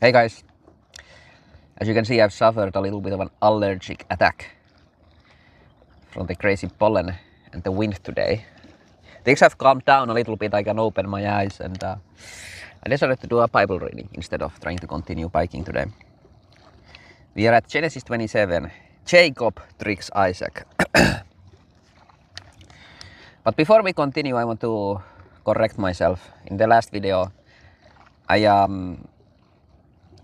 Hey guys, as you can see I've suffered a little bit of an allergic attack from the crazy pollen and the wind today. Things have calmed down a little bit, I can open my eyes and I decided to do a Bible reading instead of trying to continue biking today. We are at Genesis 27. Jacob tricks Isaac. But before we continue, I want to correct myself. In the last video, I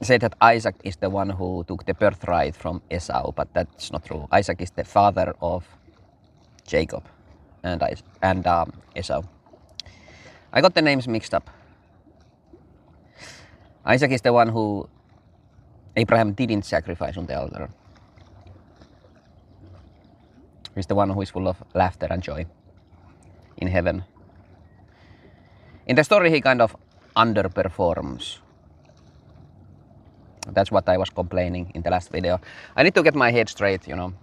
said that Isaac is the one who took the birthright from Esau, but that's not true. Isaac is the father of Jacob and Esau. I got the names mixed up. Isaac is the one who Abraham didn't sacrifice on the altar. He's the one who is full of laughter and joy in heaven. In the story, he kind of underperforms. That's what I was complaining in the last video. I need to get my head straight, you know.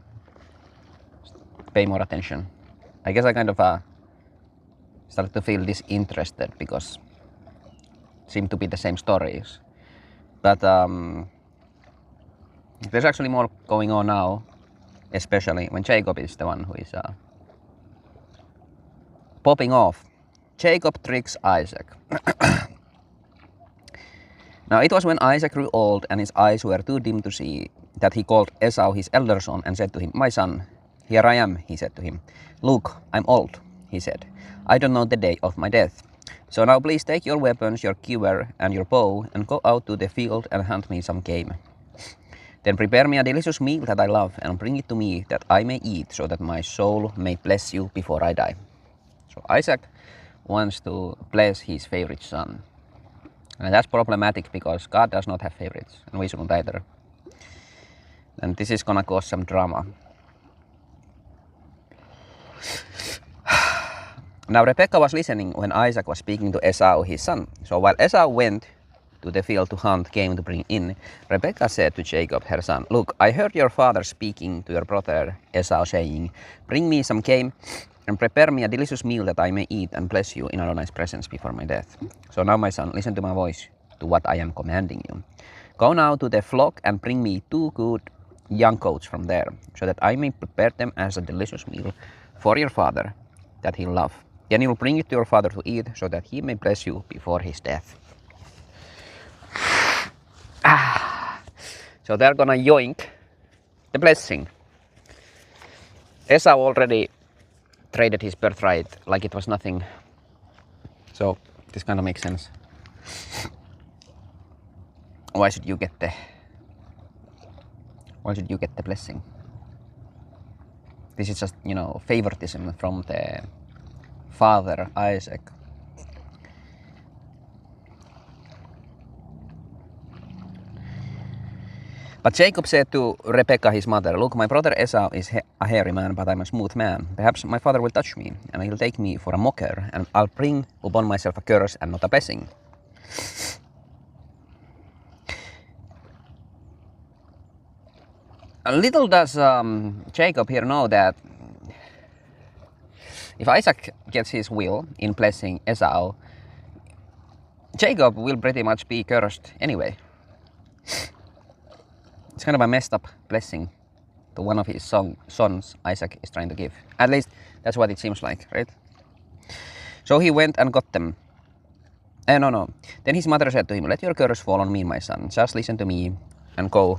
Pay more attention. I guess I kind of started to feel disinterested because it seemed to be the same stories. But there's actually more going on now, especially when Jacob is the one who is popping off. Jacob tricks Isaac. Now it was when Isaac grew old and his eyes were too dim to see that he called Esau his elder son and said to him, "My son, here I am," he said to him. "Look, I'm old," he said. "I don't know the day of my death. So now please take your weapons, your quiver and your bow and go out to the field and hunt me some game. Then prepare me a delicious meal that I love and bring it to me that I may eat so that my soul may bless you before I die." So Isaac wants to bless his favorite son. And that's problematic because God does not have favorites, and we shouldn't either. And this is gonna cause some drama. Now Rebekah was listening when Isaac was speaking to Esau, his son. So while Esau went to the field to hunt game to bring in, Rebekah said to Jacob, her son, "Look, I heard your father speaking to your brother Esau, saying, 'Bring me some game and prepare me a delicious meal that I may eat and bless you in Adonai's presence before my death. So now, my son, listen to my voice, to what I am commanding you. Go now to the flock and bring me 2 good young goats from there, so that I may prepare them as a delicious meal for your father that he'll love. Then you'll bring it to your father to eat, so that he may bless you before his death.'" So they're gonna yoink the blessing. Esau already traded his birthright like it was nothing. So this kind of makes sense. Why should you get the blessing? This is just, you know, favoritism from the father Isaac. But Jacob said to Rebekah his mother, "Look, my brother Esau is a hairy man, but I'm a smooth man. Perhaps my father will touch me, and he'll take me for a mocker, and I'll bring upon myself a curse and not a blessing." Little does Jacob here know that if Isaac gets his will in blessing Esau, Jacob will pretty much be cursed anyway. It's kind of a messed up blessing to one of his sons Isaac is trying to give. At least that's what it seems like, right? So he went and got them. No. Then his mother said to him, "Let your curse fall on me, my son. Just listen to me and go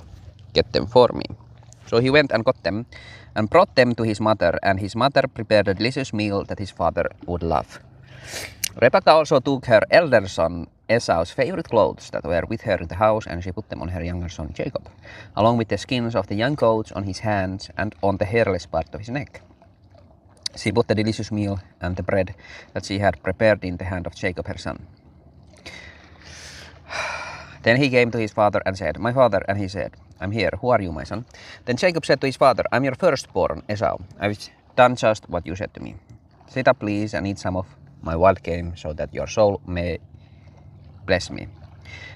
get them for me." So he went and got them and brought them to his mother, and his mother prepared a delicious meal that his father would love. Rebekah also took her elder son Esau's favorite clothes that were with her in the house, and she put them on her younger son Jacob, along with the skins of the young goats on his hands and on the hairless part of his neck. She put the delicious meal and the bread that she had prepared in the hand of Jacob her son. Then he came to his father and said, "My father," and he said, "I'm here. Who are you, my son?" Then Jacob said to his father, "I'm your firstborn, Esau. I've done just what you said to me. Sit up, please, and eat some of my wild game, so that your soul may bless me."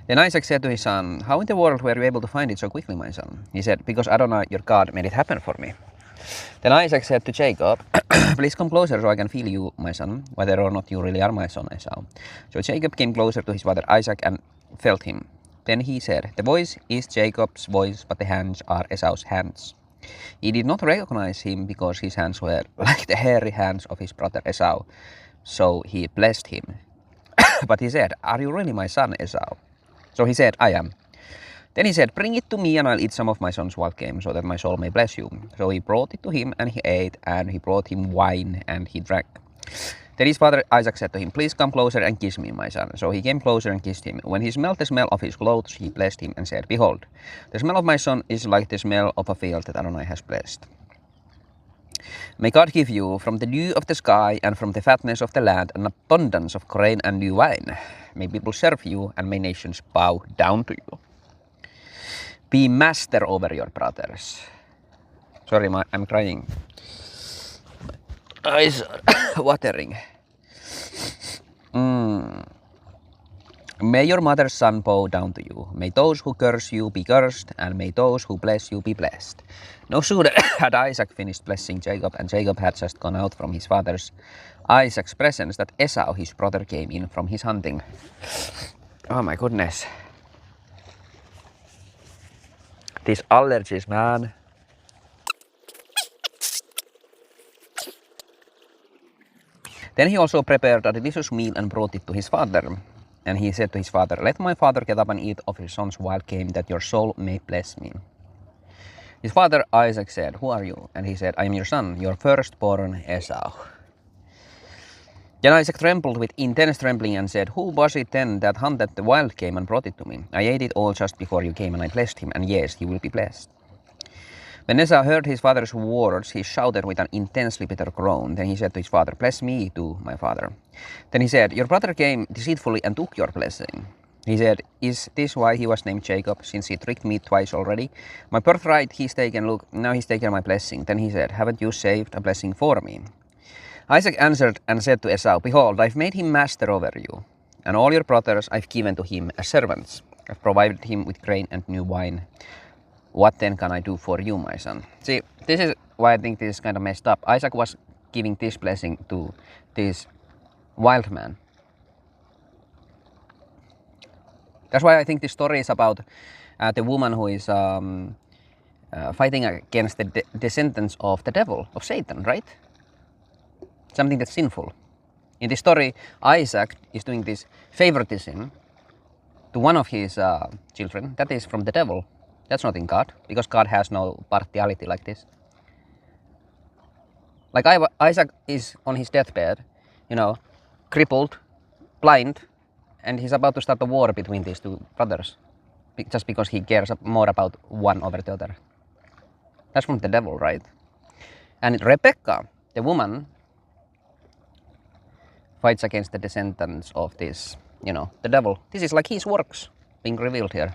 Then Isaac said to his son, "How in the world were you able to find it so quickly, my son?" He said, "Because Adonai, your God, made it happen for me." Then Isaac said to Jacob, "Please come closer so I can feel you, my son, whether or not you really are my son, Esau." So Jacob came closer to his father Isaac and felt him. Then he said, the voice is Jacob's voice, but the hands are Esau's hands. He did not recognize him because his hands were like the hairy hands of his brother Esau. So he blessed him. But he said, are you really my son, Esau? So he said, I am. Then he said, bring it to me and I'll eat some of my son's wild game so that my soul may bless you. So he brought it to him and he ate, and he brought him wine and he drank. Then his father Isaac said to him, please come closer and kiss me, my son. So he came closer and kissed him. When he smelled the smell of his clothes, he blessed him and said, behold, the smell of my son is like the smell of a field that Adonai has blessed. May God give you from the dew of the sky and from the fatness of the land an abundance of grain and new wine. May people serve you and may nations bow down to you. Be master over your brothers. Sorry, I'm crying. Eyes are watering. May your mother's son bow down to you. May those who curse you be cursed, and may those who bless you be blessed. No sooner had Isaac finished blessing Jacob, and Jacob had just gone out from his father's Isaac's presence, that Esau, his brother, came in from his hunting. Oh my goodness. These allergies, man. Then he also prepared a delicious meal and brought it to his father. And he said to his father, let my father get up and eat of his son's wild game, that your soul may bless me. His father Isaac said, who are you? And he said, I am your son, your firstborn Esau. Then Isaac trembled with intense trembling and said, who was it then that hunted the wild game and brought it to me? I ate it all just before you came, and I blessed him, and yes, he will be blessed. When Esau heard his father's words, he shouted with an intensely bitter groan. Then he said to his father, bless me too, my father. Then he said, your brother came deceitfully and took your blessing. He said, is this why he was named Jacob, since he tricked me twice already? My birthright he's taken, look, now he's taken my blessing. Then he said, haven't you saved a blessing for me? Isaac answered and said to Esau, behold, I've made him master over you, and all your brothers I've given to him as servants. I've provided him with grain and new wine. What then can I do for you, my son? See, this is why I think this is kind of messed up. Isaac was giving this blessing to this wild man. That's why I think this story is about the woman who is fighting against the descendants of the devil, of Satan, right? Something that's sinful. In this story, Isaac is doing this favoritism to one of his children. That is from the devil. That's not in God, because God has no partiality like this. Like Isaac is on his deathbed, you know, crippled, blind, and he's about to start a war between these two brothers, just because he cares more about one over the other. That's from the devil, right? And Rebecca, the woman, fights against the descendants of this, you know, the devil. This is like his works being revealed here.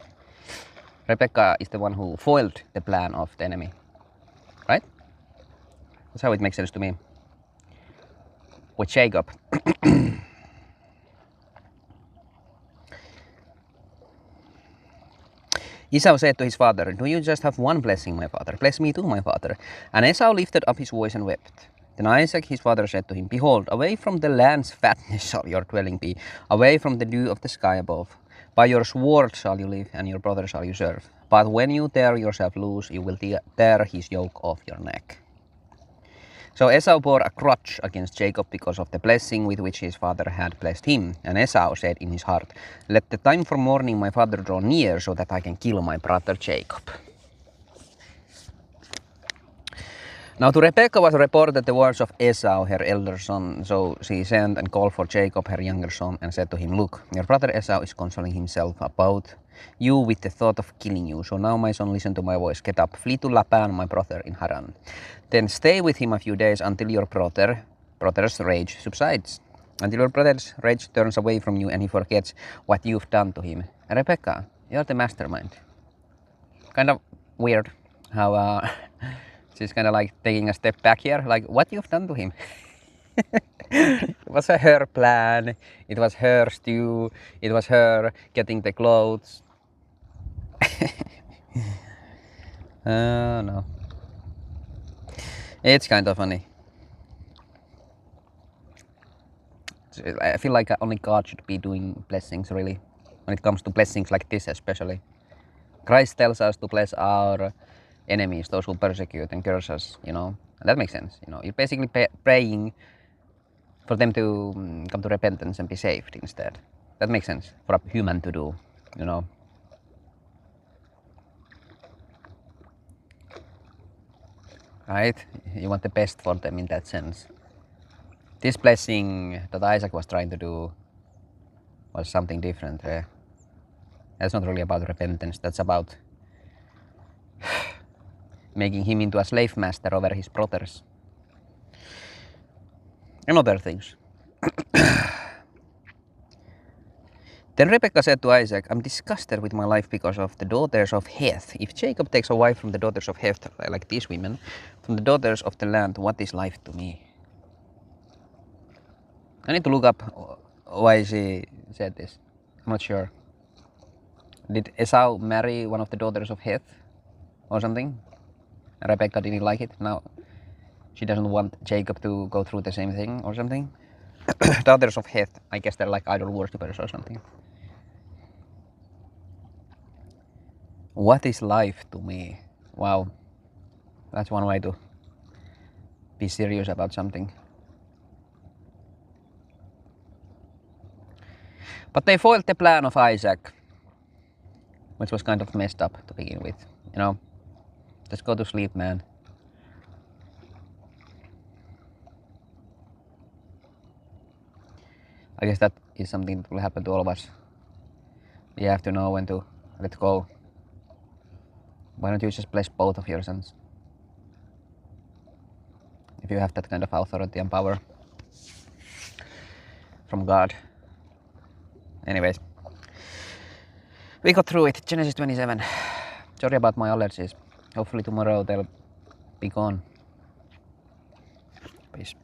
Rebecca is the one who foiled the plan of the enemy, right? That's how it makes sense to me. With Jacob. Esau said to his father, do you just have one blessing, my father? Bless me too, my father. And Esau lifted up his voice and wept. Then Isaac, his father, said to him, behold, away from the land's fatness shall your dwelling be, away from the dew of the sky above. By your sword shall you live, and your brother shall you serve. But when you tear yourself loose, you will tear his yoke off your neck. So Esau bore a grudge against Jacob because of the blessing with which his father had blessed him. And Esau said in his heart, let the time for mourning my father draw near, so that I can kill my brother Jacob. Now to Rebekah was reported the words of Esau, her elder son. So she sent and called for Jacob, her younger son, and said to him, look, your brother Esau is consoling himself about you with the thought of killing you. So now, my son, listen to my voice. Get up, flee to Laban, my brother, in Haran. Then stay with him a few days until your brother's rage subsides. Until your brother's rage turns away from you and he forgets what you've done to him. And Rebekah, you're the mastermind. Kind of weird how she's kind of like taking a step back here, like what you've done to him. It was her plan, it was her stew, it was her getting the clothes. No. It's kind of funny. I feel like only God should be doing blessings, really. when it comes to blessings like this especially. Christ tells us to bless our enemies, those who persecute and curse us, you know. And that makes sense, you know. You're basically praying for them to come to repentance and be saved instead. That makes sense for a human to do, you know. Right? You want the best for them in that sense. This blessing that Isaac was trying to do was something different. That's not really about repentance. That's about making him into a slave master over his brothers and other things. Then Rebekah said to Isaac, I'm disgusted with my life because of the daughters of Heth. If Jacob takes a wife from the daughters of Heth, like these women, from the daughters of the land, what is life to me? I need to look up why she said this. I'm not sure. Did Esau marry one of the daughters of Heth or something? Rebecca didn't like it. Now she doesn't want Jacob to go through the same thing or something. Daughters of Heth, I guess they're like idol worshippers or something. What is life to me? Wow, that's one way to be serious about something. But they foiled the plan of Isaac, which was kind of messed up to begin with, you know. Just go to sleep, man. I guess that is something that will happen to all of us. You have to know when to let go. Why don't you just bless both of your sons? If you have that kind of authority and power from God. Anyways, we got through it. Genesis 27. Sorry about my allergies. Hopefully tomorrow they'll be gone. Peace.